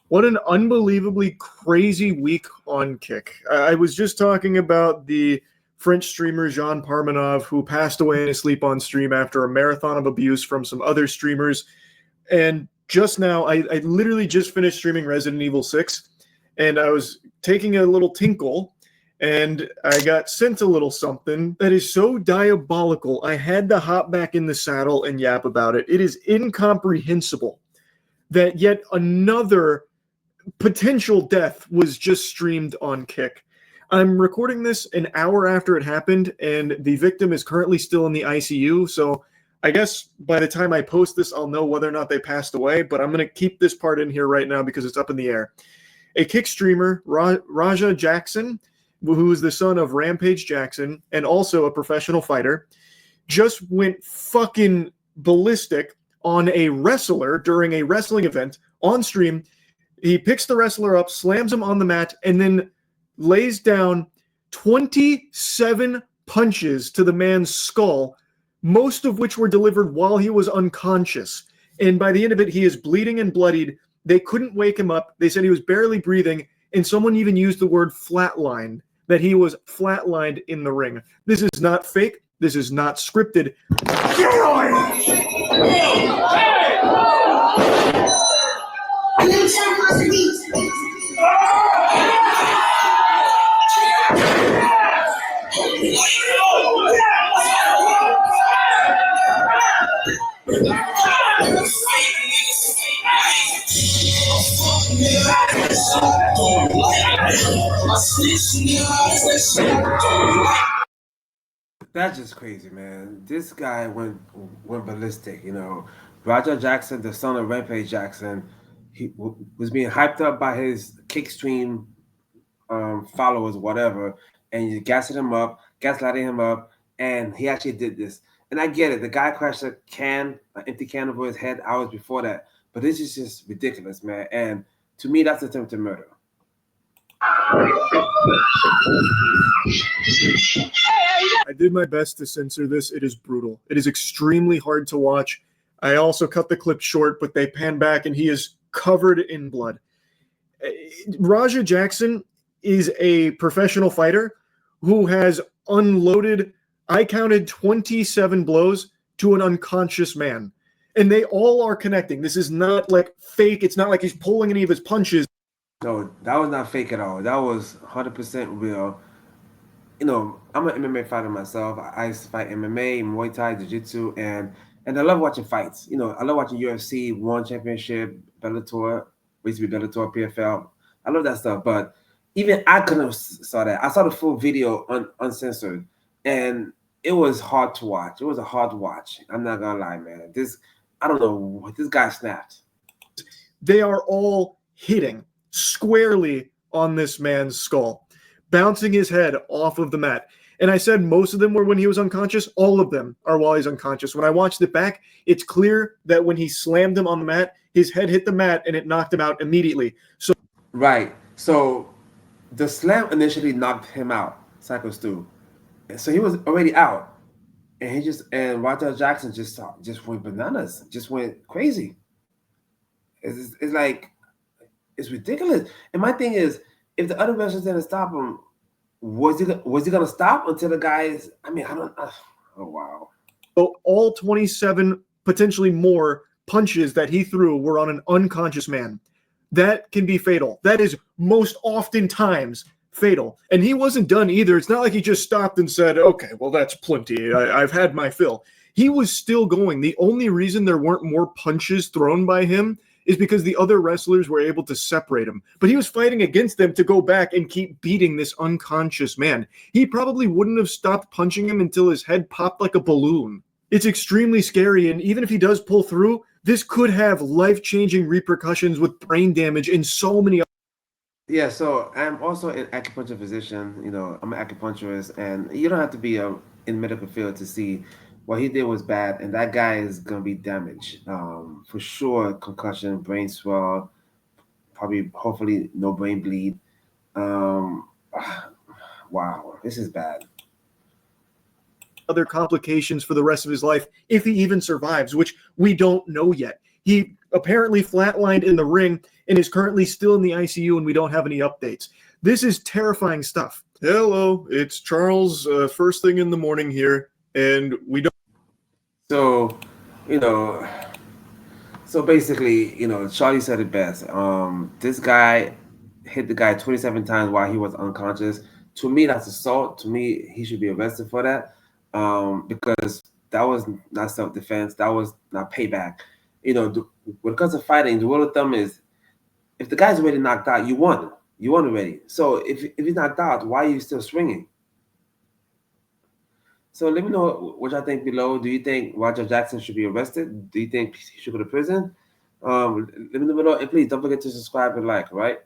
What an unbelievably crazy week on Kick. I was just talking about the French streamer Jean Parmenov, who passed away in his sleep on stream after a marathon of abuse from some other streamers. And just now, I literally just finished streaming Resident Evil 6, and I was taking a little tinkle, and I got sent a little something that is so diabolical. I had to hop back in the saddle and yap about it. It is incomprehensible that yet another potential death was just streamed on Kick. I'm recording this an hour after it happened, and the victim is currently still in the ICU, so I guess by the time I post this, I'll know whether or not they passed away, but I'm going to keep this part in here right now because it's up in the air. A Kick streamer, Raja Jackson, who is the son of Rampage Jackson and also a professional fighter, just went fucking ballistic on a wrestler during a wrestling event on stream. He picks the wrestler up, slams him on the mat, and then lays down 27 punches to the man's skull, most of which were delivered while he was unconscious. And by the end of it, he is bleeding and bloodied. They couldn't wake him up. They said he was barely breathing, and someone even used the word flatlined, that he was flatlined in the ring. This is not fake. This is not scripted. That's just crazy, man. This guy went ballistic. You know, Roger Jackson, the son of Rampage Jackson, he was being hyped up by his kickstream followers, whatever, and you gaslighting him up, and he actually did this. And I get it. The guy crashed an empty can over his head hours before that. But this is just ridiculous, man. And to me, that's attempted murder. I did my best to censor this. It is brutal. It is extremely hard to watch. I also cut the clip short, but they pan back and he is covered in blood. Raja Jackson is a professional fighter who has unloaded, I counted 27 blows to an unconscious man. And they all are connecting. This is not like fake. It's not like he's pulling any of his punches. No, that was not fake at all. That was 100% real. You know, I'm an MMA fighter myself. I used to fight MMA, Muay Thai, Jiu-Jitsu, and I love watching fights. You know, I love watching UFC, One Championship, Bellator, used to be Bellator, PFL. I love that stuff. But even I couldn't have saw that. I saw the full video uncensored, and it was hard to watch. It was a hard watch. I'm not gonna lie, man. I don't know. This guy snapped. They are all hitting squarely on this man's skull, bouncing his head off of the mat. And I said most of them were when he was unconscious. All of them are while he's unconscious. When I watched it back, it's clear that when he slammed him on the mat, his head hit the mat and it knocked him out immediately. So right. So the slam initially knocked him out, Psycho Stu. So he was already out. And Roger Jackson just went bananas, just went crazy. It's like, it's ridiculous. And my thing is, if the other wrestlers didn't stop him, was he gonna stop until the guys? I mean, I don't. Oh wow! So all 27, potentially more punches that he threw were on an unconscious man. That can be fatal. That is most oftentimes fatal. And he wasn't done either. It's not like he just stopped and said, "Okay, well that's plenty. I've had my fill." He was still going. The only reason there weren't more punches thrown by him is because the other wrestlers were able to separate him. But he was fighting against them to go back and keep beating this unconscious man. He probably wouldn't have stopped punching him until his head popped like a balloon. It's extremely scary, and even if he does pull through, this could have life-changing repercussions with brain damage and so many other. Yeah, so I'm also an acupuncture physician. You know, I'm an acupuncturist, and you don't have to be in medical field to see what he did was bad, and that guy is gonna be damaged for sure. Concussion, brain swell, probably, hopefully, no brain bleed. Wow, this is bad. Other complications for the rest of his life if he even survives, which we don't know yet. He apparently flatlined in the ring and is currently still in the ICU, and we don't have any updates. This is terrifying stuff. Hello, it's Charles, first thing in the morning here, and we don't. So, you know, so basically, Charlie said it best. This guy hit the guy 27 times while he was unconscious. To me, that's assault. To me, he should be arrested for that, because that was not self-defense. That was not payback. When it comes to fighting, the rule of thumb is if the guy's already knocked out, you won. You won already. So if he's knocked out, why are you still swinging? So let me know what y'all think below. Do you think Roger Jackson should be arrested? Do you think he should go to prison? Let me know below. And please don't forget to subscribe and like, right?